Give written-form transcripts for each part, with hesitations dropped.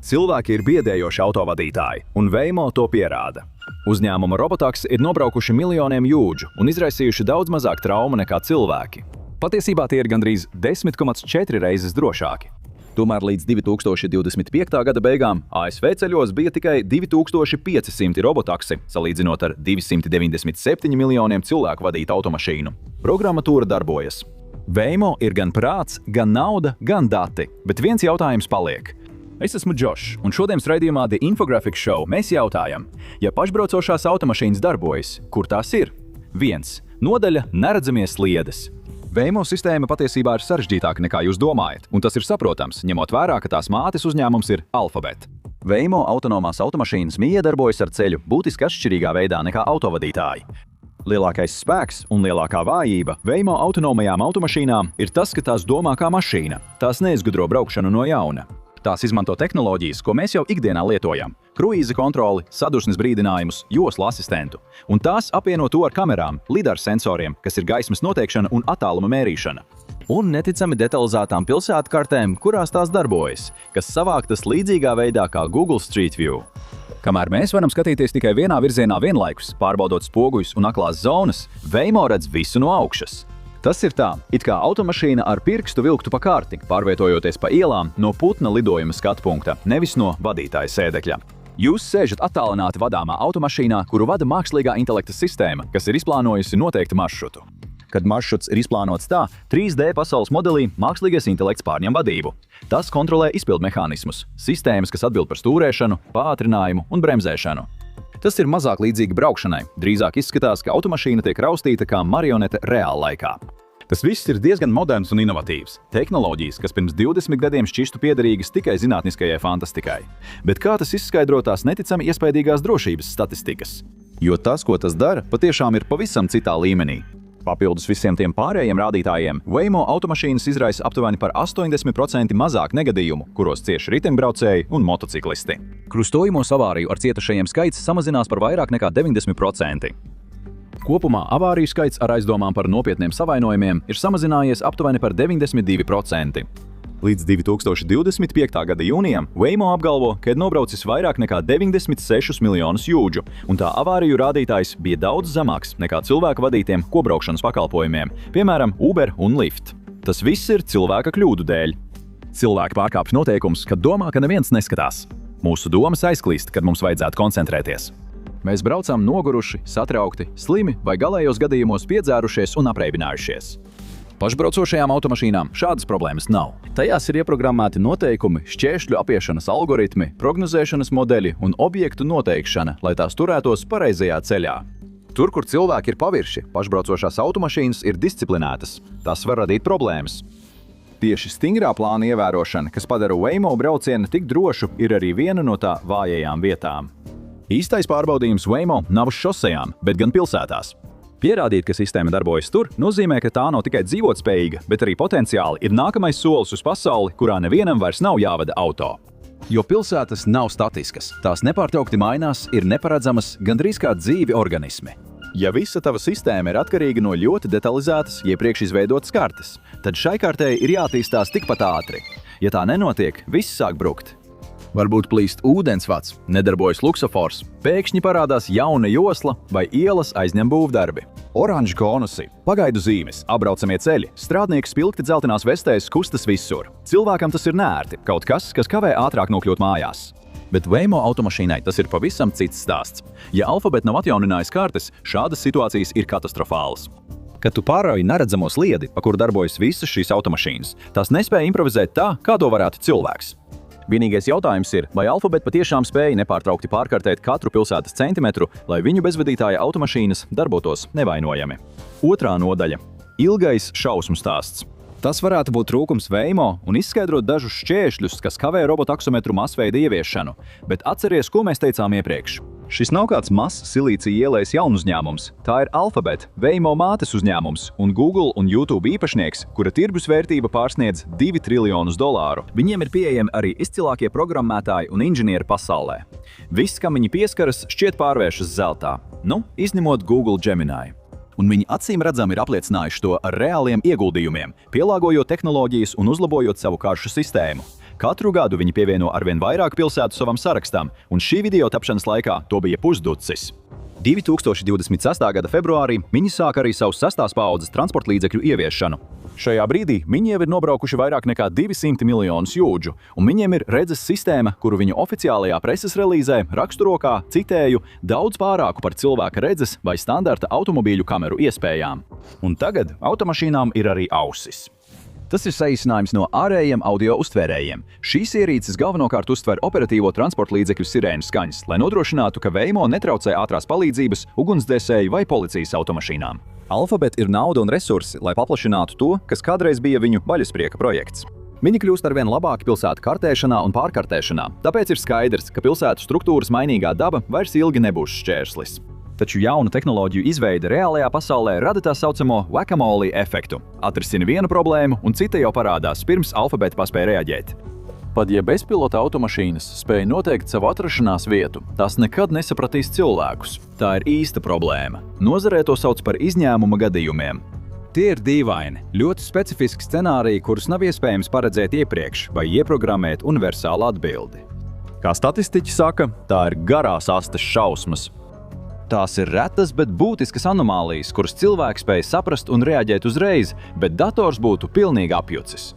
Cilvēki ir biedējoši autovadītāji, un Waymo to pierāda. Uzņēmuma robotaksi ir nobraukuši miljoniem jūdžu un izraisījuši daudz mazāk traumu nekā cilvēki. Patiesībā tie ir gandrīz 10,4 reizes drošāki. Tomēr līdz 2025. gada beigām ASV ceļos bija tikai 2500 robotaksi, salīdzinot ar 297 miljoniem cilvēku vadītu automašīnu. Programmatūra darbojas. Waymo ir gan prāts, gan nauda, gan dati, bet viens jautājums paliek. Es esmu Džošs, un šodienas raidījumā The Infographics Show mēs jautājam, ja pašbraucošās automašīnas darbojas, kur tās ir? 1. Nodaļa neredzamie sliedes. Waymo sistēma patiesībā ir sarežģītāka nekā jūs domājat, un tas ir saprotams, ņemot vērā, ka tās mātes uzņēmums ir Alphabet. Waymo autonomās automašīnas miedarbojas ar ceļu būtiski atšķirīgā veidā nekā autovadītāji. Lielākais spēks un lielākā vājība Waymo autonomajām automašīnām ir tas, ka tās domā kā mašīna. Tās neizgudro braukšanu no jauna. Tās izmanto tehnoloģijas, ko mēs jau ikdienā lietojam – kruīza kontroli, sadursmes brīdinājumus, joslu asistentu. Un tās apvieno to ar kamerām, lidar sensoriem, kas ir gaismas noteikšana un attāluma mērīšana. Un neticami detalizētām pilsētkartēm, kurās tās darbojas, kas savāktas līdzīgā veidā kā Google Street View. Kamēr mēs varam skatīties tikai vienā virzienā vienlaikus, pārbaudot spoguļus un aklās zonas, Waymo redz visu no augšas. Tas ir tā, it kā automašīna ar pirkstu vilktu pa karti, pārvietojoties pa ielām no putna lidojuma skatpunkta, nevis no vadītāja sēdekļa. Jūs sēžat attālināti vadāmā automašīnā, kuru vada mākslīgā intelekta sistēma, kas ir izplānojusi noteiktu maršrutu. Kad maršruts ir izplānots tā, 3D pasaules modelī mākslīgais intelekts pārņem vadību. Tas kontrolē izpildmehānismus, sistēmas, kas atbild par stūrēšanu, pātrinājumu un bremzēšanu. Tas ir mazāk līdzīgi braukšanai. Drīzāk izskatās, ka automašīna tiek raustīta kā marionete reāla laikā. Tas viss ir diezgan moderns un inovatīvs. Tehnoloģijas, kas pirms 20 gadiem šķistu piederīgas tikai zinātniskajai fantastikai. Bet kā tas izskaidro tās neticami iespaidīgās drošības statistikas? Jo tas, ko tas dara, patiešām ir pavisam citā līmenī. Papildus visiem tiem pārējiem rādītājiem, Waymo automašīnas izraisa aptuveni par 80% mazāk negadījumu, kuros cieši riteņbraucēji un motociklisti. Krustojumos avāriju ar cietušajiem skaits samazinās par vairāk nekā 90%. Kopumā avāriju skaits ar aizdomām par nopietniem savainojumiem ir samazinājies aptuveni par 92%. Līdz 2025. gada jūnijam Waymo apgalvo, ka ir nobraucis vairāk nekā 96 miljonus jūdžu, un tā avāriju rādītājs bija daudz zemāks nekā cilvēku vadītiem kobraukšanas pakalpojumiem, piemēram, Uber un Lyft. Tas viss ir cilvēka kļūdu dēļ. Cilvēki pārkāpj noteikumus, kad domā, ka neviens neskatās. Mūsu domas aizklīst, kad mums vajadzētu koncentrēties. Mēs braucam noguruši, satraukti, slimi vai galējos gadījumos piedzērušies un apreibinājušies. Pašbraucošajām automašīnām šādas problēmas nav. Tajās ir ieprogrammēti noteikumi, šķēršļu apiešanas algoritmi, prognozēšanas modeļi un objektu noteikšana, lai tās turētos pareizajā ceļā. Tur, kur cilvēki ir pavirši, pašbraucošās automašīnas ir disciplinētas. Tas var radīt problēmas. Tieši stingrā plāna ievērošana, kas padara Waymo braucienu tik drošu, ir arī viena no tā vājajām vietām. Īstais pārbaudījums Waymo nav uz šosejām, bet gan pilsētās. Pierādīt, ka sistēma darbojas tur, nozīmē, ka tā nav tikai dzīvotspējīga, bet arī potenciāli ir nākamais solis uz pasauli, kurā nevienam vairs nav jāvada auto. Jo pilsētas nav statiskas, tās nepārtraukti mainās, ir neparedzamas, gandrīz kā dzīvi organismi. Ja visa tava sistēma ir atkarīga no ļoti detalizētas, iepriekš izveidotas kartes, tad šai kartei ir jātīstās tikpat ātri. Ja tā nenotiek, viss sāk brukt. Varbūt plīst ūdensvads, nedarbojas luksofors, pēkšņi parādās jauna josla vai ielas aizņem būvdarbi. Oranži konusi, pagaidu zīmes, apbraucamie ceļi, strādnieki spilgti dzeltenās vestēs kustas visur. Cilvēkam tas ir neērti, kaut kas, kas kavē ātrāk nokļūt mājās. Bet Waymo automašīnai tas ir pavisam cits stāsts. Ja Alphabet nav atjauninājis kartes, šādas situācijas ir katastrofālas. Kad tu pārauji neredzamo sliedi, pa kuru darbojas visas šīs automašīnas, tās nespēja improvizēt tā, kā to varētu cilvēks. Vienīgais jautājums ir, vai Alphabet patiešām spēja nepārtraukti pārkartēt katru pilsētas centimetru, lai viņu bezvadītāja automašīnas darbotos nevainojami. Otrā nodaļa – ilgais šausmu stāsts. Tas varētu būt trūkums Waymo un izskaidrot dažus šķēršļus, kas kavē robotaksometru masveida ieviešanu, bet atceries, ko mēs teicām iepriekš. Šis nav kāds mazs silīcija ielais jaunuzņēmums. Tā ir Alphabet, Waymo mātes uzņēmums un Google un YouTube īpašnieks, kura tirgus vērtība pārsniedz $2 triljonus. Viņiem ir pieejami arī izcilākie programmētāji un inženieri pasaulē. Viss, kam viņi pieskaras, šķiet pārvēršas zeltā. Izņemot Google Gemini. Un viņi acīm redzami ir apliecinājuši to ar reāliem ieguldījumiem, pielāgojot tehnoloģijas un uzlabojot savu karšu sistēmu. Katru gadu viņi pievieno arvien vairāk pilsētu savam sarakstam, un šī video tapšanas laikā to bija pusducis. 2026. gada februārī viņi sāk arī savu 6. paaudzes transporta līdzekļu ieviešanu. Šajā brīdī viņi jau ir nobraukuši vairāk nekā 200 miljonus jūdžu, un viņiem ir redzes sistēma, kuru viņu oficiālajā preses relīzē raksturo kā, citēju, daudz pārāku par cilvēka redzes vai standarta automobīļu kameru iespējām. Un tagad automašīnām ir arī ausis. Tas ir saīsinājums no ārējiem audio uztvērējiem. Šīs ierīces galvenokārt uztver operatīvo transporta līdzekļu sirēnu skaņas, lai nodrošinātu, ka Waymo netraucē ātrās palīdzības, ugunsdzēsēju vai policijas automašīnām. Alphabet ir nauda un resursi, lai paplašinātu to, kas kādreiz bija viņu vaļasprieka projekts. Viņi kļūst arvien labāki pilsētu kartēšanā un pārkartēšanā, tāpēc ir skaidrs, ka pilsētu struktūras mainīgā daba vairs ilgi nebūs šķērslis. Taču jaunu tehnoloģiju izveide reālajā pasaulē rada tā saucamo whack-a-mole efektu. Atrisina vienu problēmu, un cita jau parādās, pirms Alphabet paspēja reaģēt. Pat ja bezpilota automašīnas spēja noteikt savu atrašanās vietu, tās nekad nesapratīs cilvēkus. Tā ir īsta problēma. Nozarē to sauc par izņēmuma gadījumiem. Tie ir dīvaini, ļoti specifiski scenāriji, kurus nav iespējams paredzēt iepriekš vai ieprogrammēt universālu atbildi. Kā statistiķi saka, tā ir garās astes šausmas. Tās ir retas, bet būtiskas anomālijas, kuras cilvēks spēj saprast un reaģēt uzreiz, bet dators būtu pilnīgi apjucis.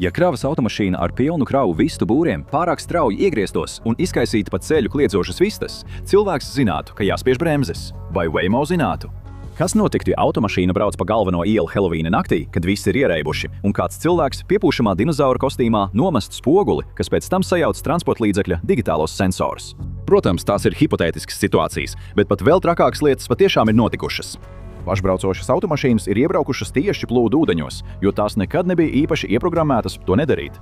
Ja kravas automašīna ar pilnu kravu vistu būriem pārāk strauji iegrieztos un izkaisītu pa ceļu kliedzošas vistas, cilvēks zinātu, ka jāspiež bremzes. Vai Waymo zinātu? Kas notiktu, ja automašīna brauc pa galveno ielu Helovīna naktī, kad visi ir ierēbuši, un kāds cilvēks piepūšamā dinozaura kostīmā nomest spoguli, kas pēc tam sajauc transporta līdzekļa digitālos sensors? Protams, tās ir hipotētiskas situācijas, bet pat vēl trakākas lietas patiešām ir notikušas. Pašbraucošas automašīnas ir iebraukušas tieši plūdu ūdeņos, jo tās nekad nebija īpaši ieprogrammētas to nedarīt.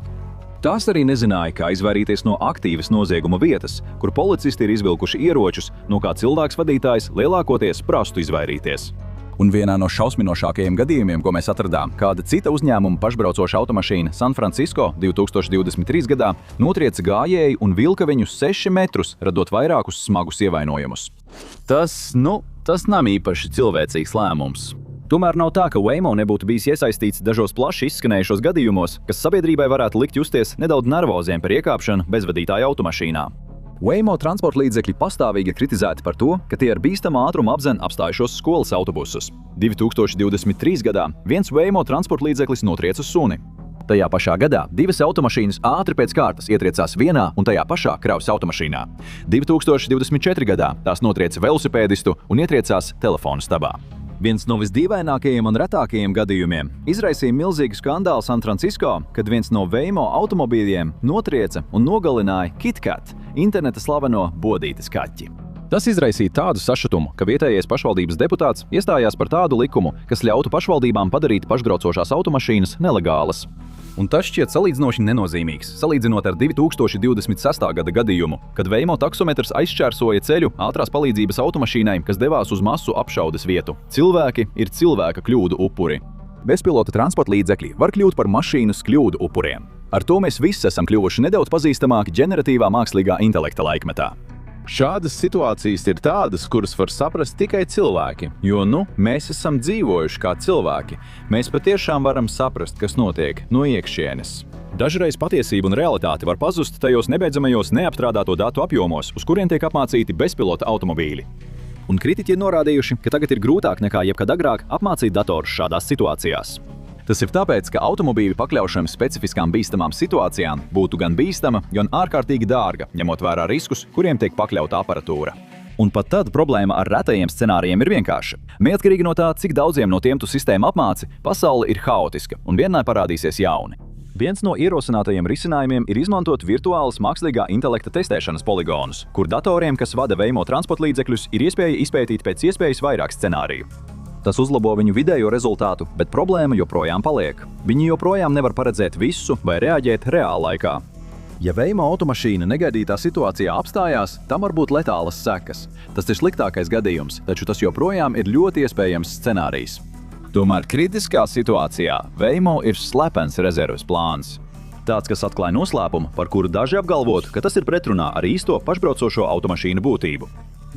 Tās arī nezināja, kā izvairīties no aktīvas nozieguma vietas, kur policisti ir izvilkuši ieročus, no kā cilvēks vadītājs lielākoties prastu izvairīties. Un vienā no šausminošākajiem gadījumiem, ko mēs atradām, kāda cita uzņēmuma pašbraucoša automašīna San Francisco 2023. gadā notrieca gājēju un vilka viņu 6 metrus, radot vairākus smagus ievainojumus. Tas nav īpaši cilvēcīgs lēmums. Tomēr nav tā, ka Waymo nebūtu bijis iesaistīts dažos plaši izskanējušos gadījumos, kas sabiedrībai varētu likt justies nedaudz nervoziem par iekāpšanu bezvadītāja automašīnā. Waymo transporta līdzekļi pastāvīgi ir kritizēti par to, ka tie ar bīstamu ātrumu apdzen apstājušos skolas autobusus. 2023. gadā viens Waymo transporta līdzeklis notrieca suni. Tajā pašā gadā 2 automašīnas ātri pēc kārtas ietriecās vienā un tajā pašā kravas automašīnā. 2024. gadā tās notrieca velosipēdistu un ietriecās telefonu stabā. Viens no visdīvainākajiem un retākajiem gadījumiem izraisīja milzīgu skandālu San Francisco, kad viens no Waymo automobīļiem notrieca un nogalināja KitKat, interneta slaveno bodītes kaķi. Tas izraisīja tādu sašutumu, ka vietējais pašvaldības deputāts iestājās par tādu likumu, kas ļautu pašvaldībām padarīt pašbraucošās automašīnas nelegālas. Un tas šķiet salīdzinoši nenozīmīgs, salīdzinot ar 2026. gada gadījumu, kad Waymo taksometrs aizšķērsoja ceļu ātrās palīdzības automašīnai, kas devās uz masu apšaudes vietu. Cilvēki ir cilvēka kļūdu upuri. Bezpilota transporta līdzekļi var kļūt par mašīnas kļūdu upuriem. Ar to mēs visi esam kļuvuši nedaudz pazīstamāki ģeneratīvā mākslīgā intelekta laikmetā. Šādas situācijas ir tādas, kuras var saprast tikai cilvēki, jo, mēs esam dzīvojuši kā cilvēki. Mēs patiešām varam saprast, kas notiek no iekšienes. Dažreiz patiesība un realitāte var pazust tajos nebeidzamajos neapstrādāto datu apjomos, uz kuriem tiek apmācīti bezpilota automobīļi. Un kritiķi ir norādījuši, ka tagad ir grūtāk nekā jebkad agrāk apmācīt datorus šādās situācijās. Tas ir tāpēc, ka automobīļu pakļaušana specifiskām bīstamām situācijām būtu gan bīstama, gan ārkārtīgi dārga, ņemot vērā riskus, kuriem tiek pakļauta aparatūra. Un pat tad problēma ar retajiem scenārijiem ir vienkārša. Neatkarīgi no tā, cik daudziem no tiem tu sistēmu apmāci, pasaule ir haotiska un vienmēr parādīsies jauni. Viens no ierosinātajiem risinājumiem ir izmantot virtuālas mākslīgā intelekta testēšanas poligonus, kur datoriem, kas vada Waymo transporta līdzekļus, ir iespēja izpētīt pēc iespējas vairāk scenāriju. Tas uzlabo viņu vidējo rezultātu, bet problēma joprojām paliek. Viņi joprojām nevar paredzēt visu vai reaģēt reāla laikā. Ja Waymo automašīna negaidītā situācijā apstājās, tam var būt letālas sekas. Tas ir sliktākais gadījums, taču tas joprojām ir ļoti iespējams scenārijs. Tomēr kritiskā situācijā Waymo ir slepens rezerves plāns. Tāds, kas atklāja noslēpumu, par kuru daži apgalvotu, ka tas ir pretrunā ar īsto pašbraucošo automašīnu būtību.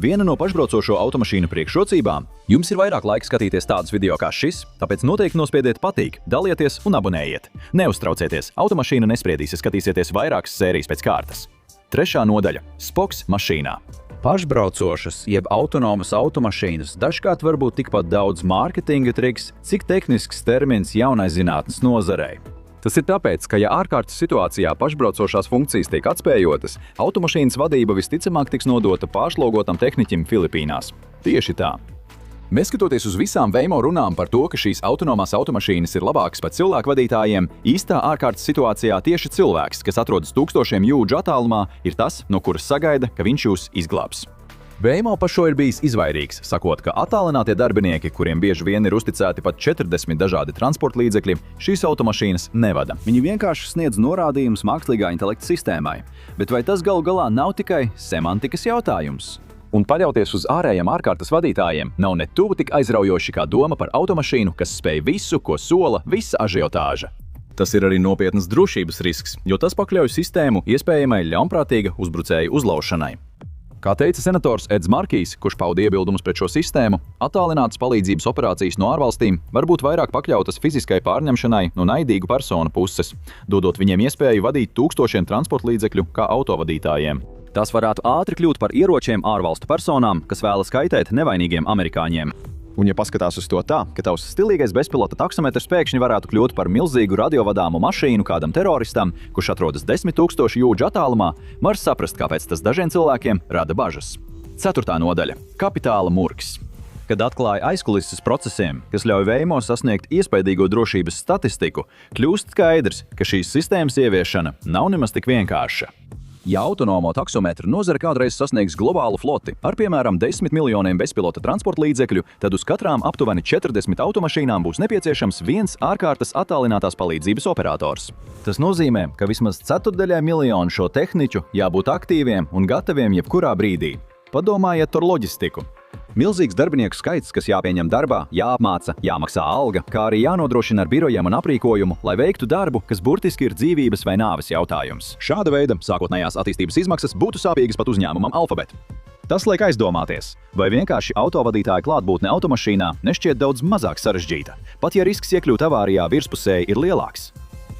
Viena no pašbraucošo automašīnu priekšrocībām – jums ir vairāk laika skatīties tādus video kā šis, tāpēc noteikti nospiediet patīk, dalieties un abonējiet. Neuztraucieties, automašīna nespriedīs, ja skatīsieties vairākas sērijas pēc kārtas. Trešā nodaļa – Spoks mašīnā. Pašbraucošas, jeb autonomas automašīnas dažkārt var būt tikpat daudz mārketinga triks, cik tehnisks termins jaunai zinātnes nozarei. Tas ir tāpēc, ka ja ārkārtas situācijā pašbraucošās funkcijas tiek atspējotas, automašīnas vadība visticamāk tiks nodota pārslogotam tehniķim Filipīnās. Tieši tā. Neskatoties uz visām Waymo runām par to, ka šīs autonomās automašīnas ir labākas par cilvēku vadītājiem, īstā ārkārtas situācijā tieši cilvēks, kas atrodas tūkstošiem jūdžu attālumā, ir tas, no kuras sagaida, ka viņš jūs izglābs. Waymo par šo ir bijis izvairīgs, sakot, ka attālinātie darbinieki, kuriem bieži vien ir uzticēti pat 40 dažādi transporta līdzekļi, šīs automašīnas nevada. Viņi vienkārši sniedz norādījumus mākslīgā intelekta sistēmai. Bet vai tas galu galā nav tikai semantikas jautājums? Un paļauties uz ārējiem ārkārtas vadītājiem nav ne tuvu tik aizraujoši kā doma par automašīnu, kas spēj visu, ko sola visa ažiotāža. Tas ir arī nopietnas drošības risks, jo tas pakļauj sistēmu iespējamai ļaunprātīga uzbrucēja uzlaušanai. Kā teica senators Eds Markijs, kurš pauda iebildumus pret šo sistēmu, attālinātas palīdzības operācijas no ārvalstīm var būt vairāk pakļautas fiziskai pārņemšanai no naidīgu personu puses, dodot viņiem iespēju vadīt tūkstošiem transporta līdzekļu kā autovadītājiem. Tas varētu ātri kļūt par ieročiem ārvalstu personām, kas vēlas kaitēt nevainīgiem amerikāņiem. Un ja paskatās uz to tā, ka tavs stilīgais bezpilota taksometrs pēkšņi varētu kļūt par milzīgu radiovadāmu mašīnu kādam teroristam, kurš atrodas 10 000 jūdžu attālumā, var saprast, kāpēc tas dažiem cilvēkiem rada bažas. 4. nodaļa – Kapitāla murgs. Kad atklāja aizkulises procesiem, kas ļauj Waymo sasniegt iespaidīgo drošības statistiku, kļūst skaidrs, ka šīs sistēmas ieviešana nav nemaz tik vienkārša. Ja autonomo taksometru nozare kādreiz sasniegs globālu floti ar, piemēram, 10 miljoniem bezpilota transporta līdzekļu, tad uz katrām aptuveni 40 automašīnām būs nepieciešams viens ārkārtas attālinātās palīdzības operators. Tas nozīmē, ka vismaz 1/4 miljonu šo tehniķu jābūt aktīviem un gataviem jebkurā brīdī. Padomājiet par loģistiku. Milzīgs darbinieku skaits, kas jāpieņem darbā, jāapmāca, jāmaksā alga, kā arī jānodrošina ar birojiem un aprīkojumu, lai veiktu darbu, kas burtiski ir dzīvības vai nāves jautājums. Šāda veida sākotnējās attīstības izmaksas būtu sāpīgas pat uzņēmumam Alphabet. Tas liek aizdomāties, vai vienkārši autovadītāja klātbūtne automašīnā nešķiet daudz mazāk sarežģīta, pat ja risks iekļūt avārijā virspusēji ir lielāks.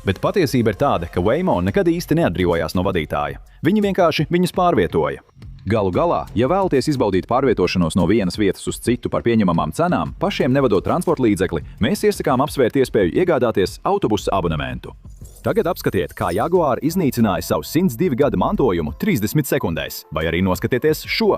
Bet patiesība ir tāda, ka Waymo nekad īsti neatbrīvojās no vadītāja. Viņi vienkārši viņus pārvietoja. Galu galā, ja vēlaties izbaudīt pārvietošanos no vienas vietas uz citu par pieņemamām cenām, pašiem nevadot transporta līdzekli, mēs iesakām apsvērt iespēju iegādāties autobusa abonementu. Tagad apskatiet, kā Jaguar iznīcināja savu 102 gada mantojumu 30 sekundēs, vai arī noskatieties šo.